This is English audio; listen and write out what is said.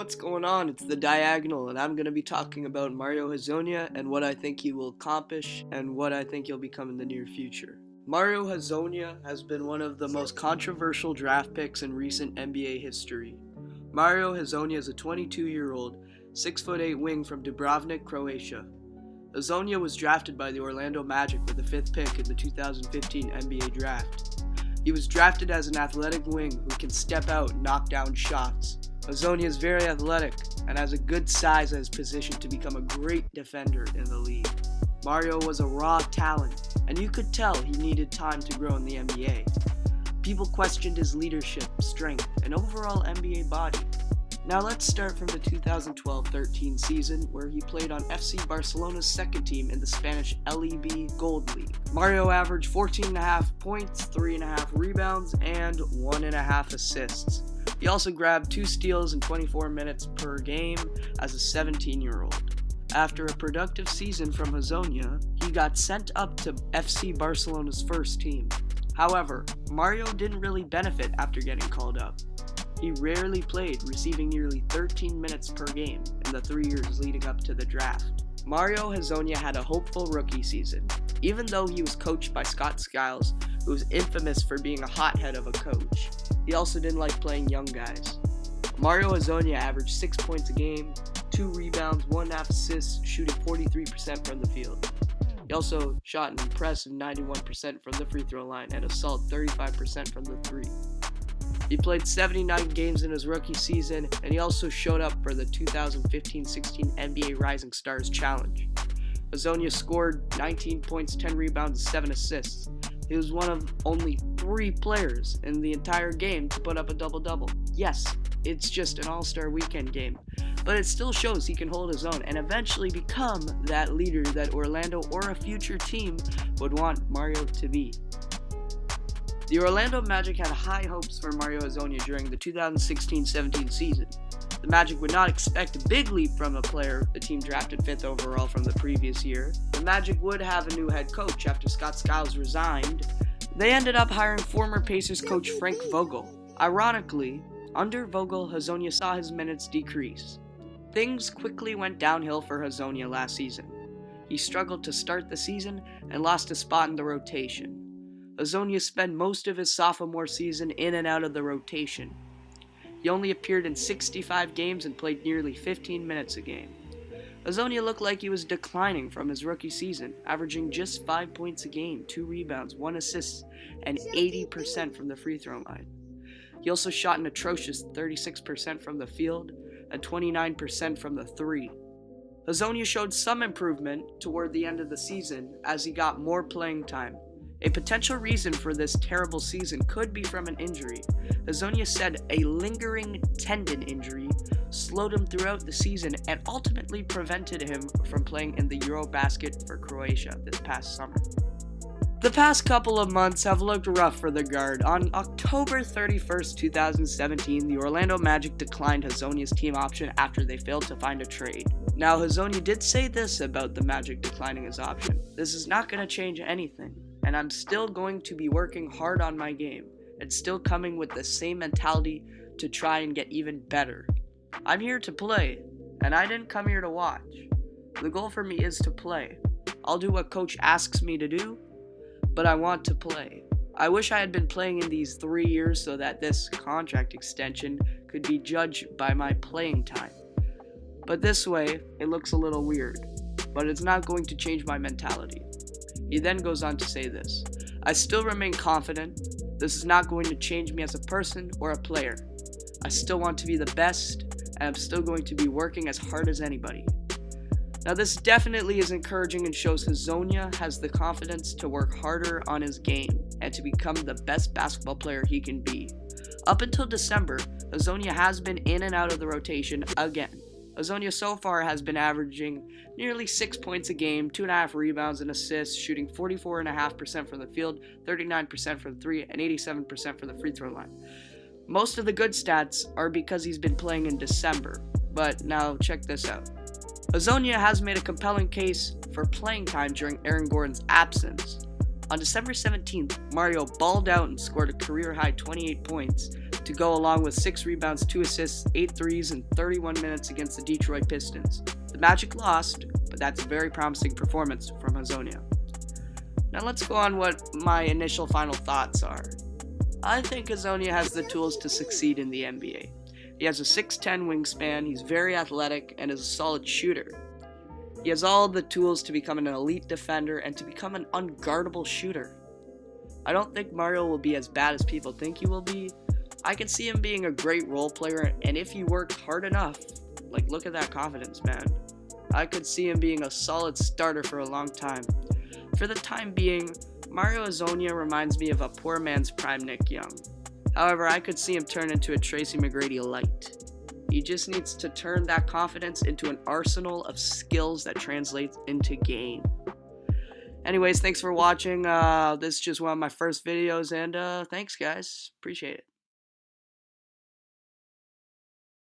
what's going on? It's the Diagonal, and I'm going to be talking about Mario Hezonja and what I think he will accomplish and what I think he'll become in the near future. Mario Hezonja has been one of the most controversial draft picks in recent NBA history. Mario Hezonja is a 22-year-old, 6'8" wing from Dubrovnik, Croatia. Hezonja was drafted by the Orlando Magic with the 5th pick in the 2015 NBA draft. He was drafted as an athletic wing who can step out and knock down shots. Hezonja is very athletic and has a good size at his position to become a great defender in the league. Mario was a raw talent, and you could tell he needed time to grow in the NBA. People questioned his leadership, strength, and overall NBA body. Now let's start from the 2012-13 season, where he played on FC Barcelona's second team in the Spanish LEB Gold League. Mario averaged 14.5 points, 3.5 rebounds, and 1.5 assists. He also grabbed 2 steals in 24 minutes per game as a 17-year-old. After a productive season from Hezonja, he got sent up to FC Barcelona's first team. However, Mario didn't really benefit after getting called up. He rarely played, receiving nearly 13 minutes per game in the 3 years leading up to the draft. Mario Hezonja had a hopeful rookie season, even though he was coached by Scott Skiles, who was infamous for being a hothead of a coach. He also didn't like playing young guys. Mario Hezonja averaged 6 points a game, 2 rebounds, 1.5 assists, shooting 43% from the field. He also shot an impressive 91% from the free throw line and a solid 35% from the three. He played 79 games in his rookie season, and he also showed up for the 2015-16 NBA Rising Stars Challenge. Hezonja scored 19 points, 10 rebounds, and 7 assists. He was one of only 3 players in the entire game to put up a double-double. Yes, it's just an all-star weekend game, but it still shows he can hold his own and eventually become that leader that Orlando or a future team would want Mario to be. The Orlando Magic had high hopes for Mario Hezonja during the 2016-17 season. The Magic would not expect a big leap from a player the team drafted 5th overall from the previous year. The Magic would have a new head coach after Scott Skiles resigned. They ended up hiring former Pacers coach Frank Vogel. Ironically, under Vogel, Hezonja saw his minutes decrease. Things quickly went downhill for Hezonja last season. He struggled to start the season and lost a spot in the rotation. Hezonja spent most of his sophomore season in and out of the rotation. He only appeared in 65 games and played nearly 15 minutes a game. Hezonja looked like he was declining from his rookie season, averaging just 5 points a game, 2 rebounds, 1 assist, and 80% from the free throw line. He also shot an atrocious 36% from the field and 29% from the three. Hezonja showed some improvement toward the end of the season as he got more playing time. A potential reason for this terrible season could be from an injury. Hezonja said a lingering tendon injury slowed him throughout the season and ultimately prevented him from playing in the Eurobasket for Croatia this past summer. The past couple of months have looked rough for the guard. On October 31st, 2017, the Orlando Magic declined Hezonja's team option after they failed to find a trade. Now, Hezonja did say this about the Magic declining his option: "This is not going to change anything, and I'm still going to be working hard on my game and still coming with the same mentality to try and get even better. I'm here to play, and I didn't come here to watch. The goal for me is to play. I'll do what coach asks me to do, but I want to play. I wish I had been playing in these 3 years so that this contract extension could be judged by my playing time. But this way, it looks a little weird, but it's not going to change my mentality." He then goes on to say this: "I still remain confident. This is not going to change me as a person or a player. I still want to be the best, and I'm still going to be working as hard as anybody." Now, this definitely is encouraging and shows Hezonja has the confidence to work harder on his game and to become the best basketball player he can be. Up until December, Hezonja has been in and out of the rotation again. Hezonja so far has been averaging nearly 6 points a game, 2.5 rebounds and assists, shooting 44.5% from the field, 39% from 3, and 87% from the free throw line. Most of the good stats are because he's been playing in December, but now check this out. Hezonja has made a compelling case for playing time during Aaron Gordon's absence. On December 17th, Mario balled out and scored a career-high 28 points, to go along with 6 rebounds, 2 assists, 8 threes in 31 minutes against the Detroit Pistons. The Magic lost, but that's a very promising performance from Hezonja. Now let's go on what my initial final thoughts are. I think Hezonja has the tools to succeed in the NBA. He has a 6'10 wingspan, he's very athletic, and is a solid shooter. He has all the tools to become an elite defender and to become an unguardable shooter. I don't think Mario will be as bad as people think he will be. I can see him being a great role player, and if he worked hard enough, like look at that confidence, man. I could see him being a solid starter for a long time. For the time being, Mario Hezonja reminds me of a poor man's prime Nick Young. However, I could see him turn into a Tracy McGrady light. He just needs to turn that confidence into an arsenal of skills that translates into game. Anyways, thanks for watching. This is just one of my first videos, and thanks, guys. Appreciate it.